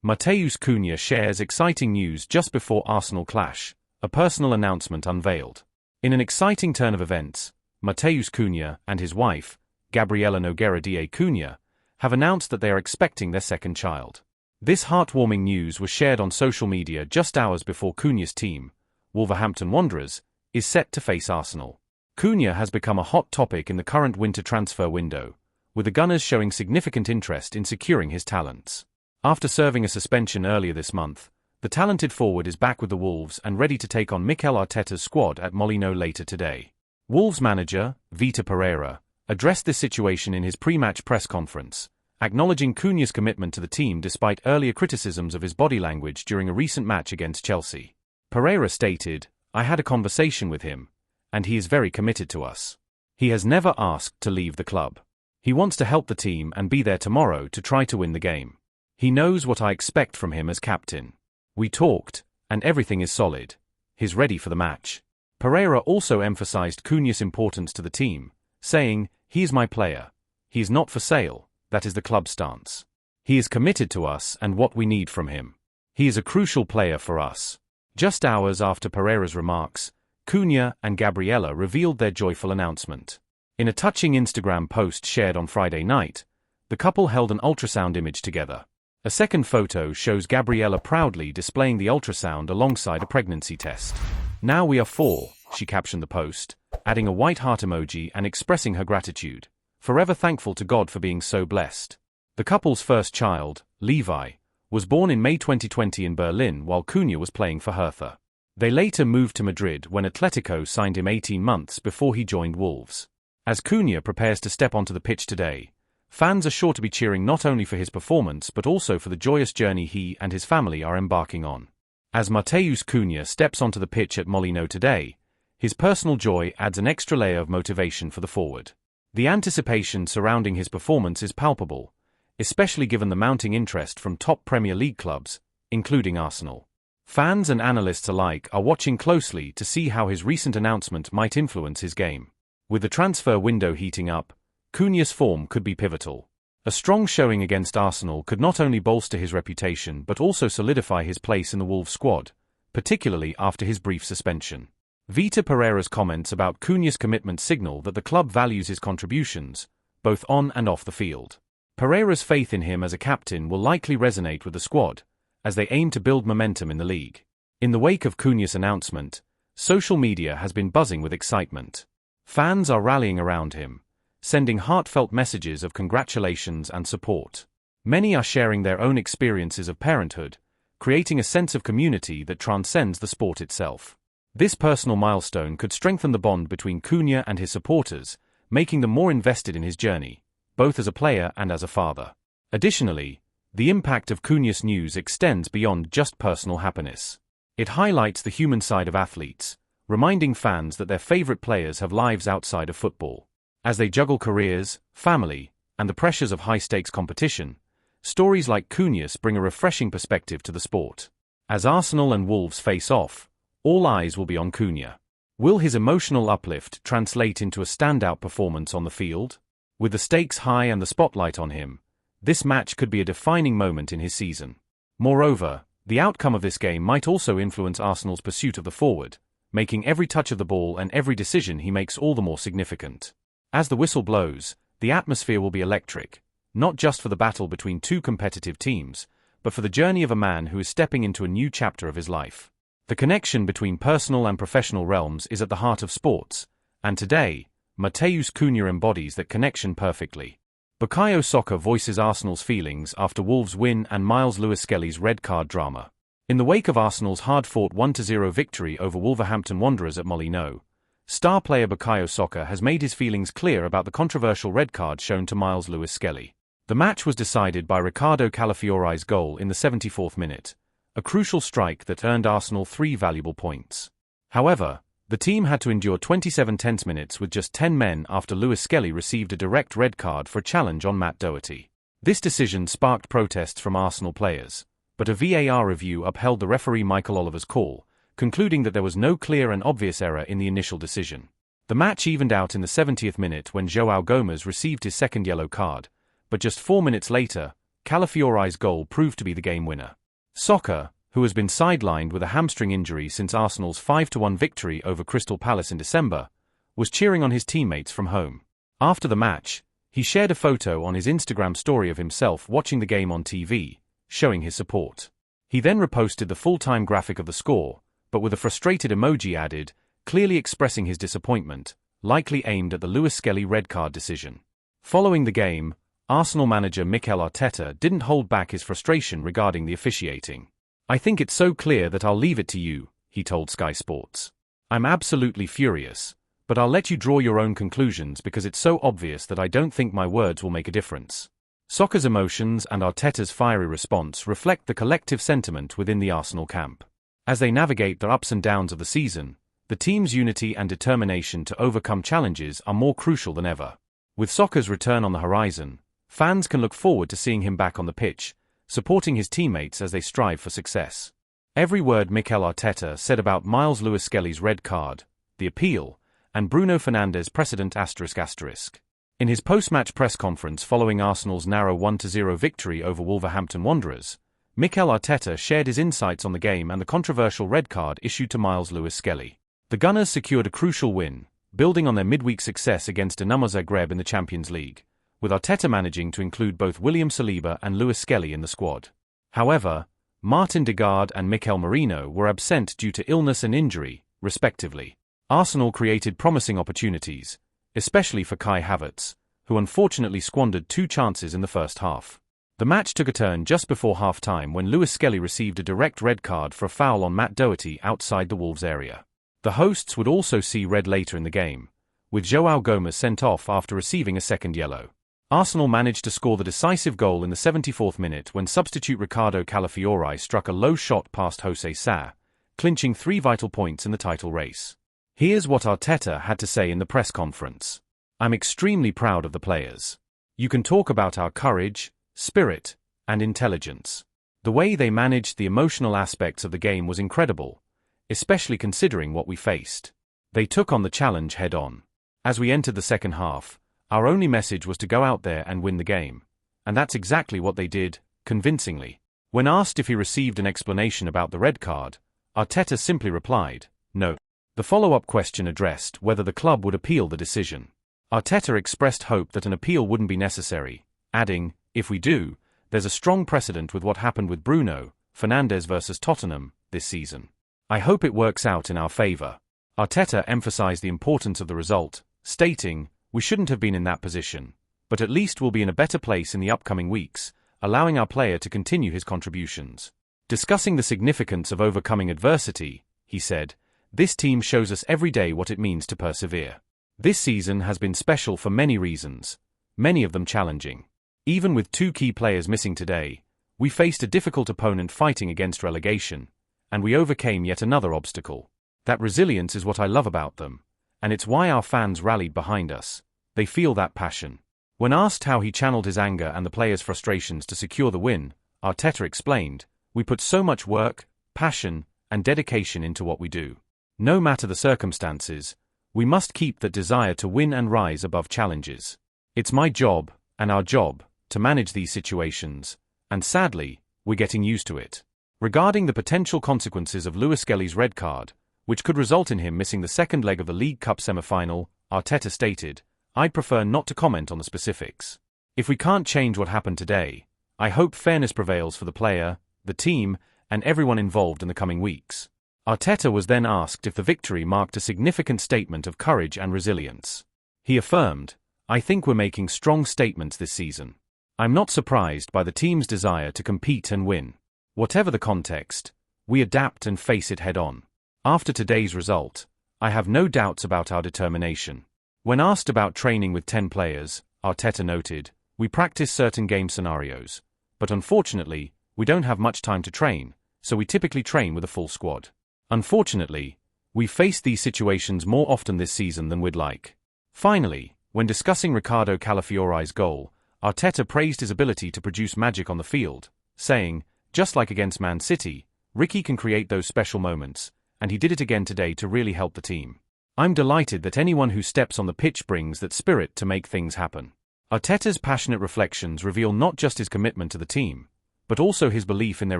Matheus Cunha shares exciting news just before Arsenal clash, a personal announcement unveiled. In an exciting turn of events, Matheus Cunha and his wife, Gabriela Nogueira de Cunha, have announced that they are expecting their second child. This heartwarming news was shared on social media just hours before Cunha's team, Wolverhampton Wanderers, is set to face Arsenal. Cunha has become a hot topic in the current winter transfer window, with the Gunners showing significant interest in securing his talents. After serving a suspension earlier this month, the talented forward is back with the Wolves and ready to take on Mikel Arteta's squad at Molineux later today. Wolves manager, Vitor Pereira, addressed this situation in his pre-match press conference, acknowledging Cunha's commitment to the team despite earlier criticisms of his body language during a recent match against Chelsea. Pereira stated, "I had a conversation with him, and he is very committed to us. He has never asked to leave the club. He wants to help the team and be there tomorrow to try to win the game. He knows what I expect from him as captain. We talked, and everything is solid. He's ready for the match." Pereira also emphasized Cunha's importance to the team, saying, "He is my player. He is not for sale, that is the club's stance. He is committed to us and what we need from him. He is a crucial player for us." Just hours after Pereira's remarks, Cunha and Gabriela revealed their joyful announcement. In a touching Instagram post shared on Friday night, the couple held an ultrasound image together. A second photo shows Gabriela proudly displaying the ultrasound alongside a pregnancy test. "Now we are 4, she captioned the post, adding a white heart emoji and expressing her gratitude, forever thankful to God for being so blessed. The couple's first child, Levi, was born in May 2020 in Berlin while Cunha was playing for Hertha. They later moved to Madrid when Atletico signed him 18 months before he joined Wolves. As Cunha prepares to step onto the pitch today, fans are sure to be cheering not only for his performance but also for the joyous journey he and his family are embarking on. As Matheus Cunha steps onto the pitch at Molineux today, his personal joy adds an extra layer of motivation for the forward. The anticipation surrounding his performance is palpable, especially given the mounting interest from top Premier League clubs, including Arsenal. Fans and analysts alike are watching closely to see how his recent announcement might influence his game. With the transfer window heating up, Cunha's form could be pivotal. A strong showing against Arsenal could not only bolster his reputation but also solidify his place in the Wolves squad, particularly after his brief suspension. Vitor Pereira's comments about Cunha's commitment signal that the club values his contributions, both on and off the field. Pereira's faith in him as a captain will likely resonate with the squad, as they aim to build momentum in the league. In the wake of Cunha's announcement, social media has been buzzing with excitement. Fans are rallying around him, sending heartfelt messages of congratulations and support. Many are sharing their own experiences of parenthood, creating a sense of community that transcends the sport itself. This personal milestone could strengthen the bond between Cunha and his supporters, making them more invested in his journey, both as a player and as a father. Additionally, the impact of Cunha's news extends beyond just personal happiness. It highlights the human side of athletes, reminding fans that their favorite players have lives outside of football. As they juggle careers, family, and the pressures of high-stakes competition, stories like Cunha's bring a refreshing perspective to the sport. As Arsenal and Wolves face off, all eyes will be on Cunha. Will his emotional uplift translate into a standout performance on the field? With the stakes high and the spotlight on him, this match could be a defining moment in his season. Moreover, the outcome of this game might also influence Arsenal's pursuit of the forward, making every touch of the ball and every decision he makes all the more significant. As the whistle blows, the atmosphere will be electric, not just for the battle between two competitive teams, but for the journey of a man who is stepping into a new chapter of his life. The connection between personal and professional realms is at the heart of sports, and today, Matheus Cunha embodies that connection perfectly. Bukayo Saka voices Arsenal's feelings after Wolves' win and Myles Lewis-Skelly's red card drama. In the wake of Arsenal's hard-fought 1-0 victory over Wolverhampton Wanderers at Molineux, star player Bukayo Saka has made his feelings clear about the controversial red card shown to Myles Lewis-Skelly. The match was decided by Ricardo Calafiore's goal in the 74th minute, a crucial strike that earned Arsenal 3 valuable points. However, the team had to endure 27 tense minutes with just 10 men after Lewis-Skelly received a direct red card for a challenge on Matt Doherty. This decision sparked protests from Arsenal players, but a VAR review upheld the referee Michael Oliver's call, concluding that there was no clear and obvious error in the initial decision. The match evened out in the 70th minute when João Gomes received his second yellow card, but just 4 minutes later, Calafiori's goal proved to be the game winner. Soccer, who has been sidelined with a hamstring injury since Arsenal's 5-1 victory over Crystal Palace in December, was cheering on his teammates from home. After the match, he shared a photo on his Instagram story of himself watching the game on TV, showing his support. He then reposted the full-time graphic of the score, but with a frustrated emoji added, clearly expressing his disappointment, likely aimed at the Lewis-Skelly red card decision. Following the game, Arsenal manager Mikel Arteta didn't hold back his frustration regarding the officiating. "I think it's so clear that I'll leave it to you," he told Sky Sports. "I'm absolutely furious, but I'll let you draw your own conclusions because it's so obvious that I don't think my words will make a difference." Soccer's emotions and Arteta's fiery response reflect the collective sentiment within the Arsenal camp. As they navigate the ups and downs of the season, the team's unity and determination to overcome challenges are more crucial than ever. With Soccer's return on the horizon, fans can look forward to seeing him back on the pitch, supporting his teammates as they strive for success. Every word Mikel Arteta said about Myles Lewis-Skelly's red card, the appeal, and Bruno Fernandes' precedent ***. In his post-match press conference following Arsenal's narrow 1-0 victory over Wolverhampton Wanderers, Mikel Arteta shared his insights on the game and the controversial red card issued to Myles Lewis-Skelly. The Gunners secured a crucial win, building on their midweek success against Dinamo Zagreb in the Champions League, with Arteta managing to include both William Saliba and Lewis-Skelly in the squad. However, Martin Degaard and Mikel Merino were absent due to illness and injury, respectively. Arsenal created promising opportunities, especially for Kai Havertz, who unfortunately squandered 2 chances in the first half. The match took a turn just before half-time when Lewis-Skelly received a direct red card for a foul on Matt Doherty outside the Wolves area. The hosts would also see red later in the game, with João Gomes sent off after receiving a second yellow. Arsenal managed to score the decisive goal in the 74th minute when substitute Ricardo Calafiori struck a low shot past José Sá, clinching 3 vital points in the title race. Here's what Arteta had to say in the press conference. "I'm extremely proud of the players. You can talk about our courage, spirit, and intelligence. The way they managed the emotional aspects of the game was incredible, especially considering what we faced. They took on the challenge head-on. As we entered the second half, our only message was to go out there and win the game. And that's exactly what they did, convincingly." When asked if he received an explanation about the red card, Arteta simply replied, "No." The follow-up question addressed whether the club would appeal the decision. Arteta expressed hope that an appeal wouldn't be necessary, adding, "If we do, there's a strong precedent with what happened with Bruno Fernandes versus Tottenham this season. I hope it works out in our favour." Arteta emphasised the importance of the result, stating, "We shouldn't have been in that position, but at least we'll be in a better place in the upcoming weeks, allowing our player to continue his contributions." Discussing the significance of overcoming adversity, he said, "This team shows us every day what it means to persevere. This season has been special for many reasons, many of them challenging. Even with 2 key players missing today, we faced a difficult opponent fighting against relegation, and we overcame yet another obstacle. That resilience is what I love about them, and it's why our fans rallied behind us. They feel that passion." When asked how he channeled his anger and the players' frustrations to secure the win, Arteta explained, "We put so much work, passion, and dedication into what we do. No matter the circumstances, we must keep that desire to win and rise above challenges. It's my job, and our job, to manage these situations, and sadly, we're getting used to it." Regarding the potential consequences of Lewis-Skelly's red card, which could result in him missing the second leg of the League Cup semi-final, Arteta stated, "I'd prefer not to comment on the specifics. If we can't change what happened today, I hope fairness prevails for the player, the team, and everyone involved in the coming weeks." Arteta was then asked if the victory marked a significant statement of courage and resilience. He affirmed, "I think we're making strong statements this season. I'm not surprised by the team's desire to compete and win. Whatever the context, we adapt and face it head-on. After today's result, I have no doubts about our determination." When asked about training with 10 players, Arteta noted, "We practice certain game scenarios, but unfortunately, we don't have much time to train, so we typically train with a full squad. Unfortunately, we faced these situations more often this season than we'd like." Finally, when discussing Ricardo Calafiori's goal, Arteta praised his ability to produce magic on the field, saying, "Just like against Man City, Ricky can create those special moments, and he did it again today to really help the team. I'm delighted that anyone who steps on the pitch brings that spirit to make things happen." Arteta's passionate reflections reveal not just his commitment to the team, but also his belief in their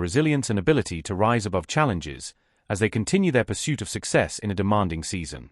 resilience and ability to rise above challenges as they continue their pursuit of success in a demanding season.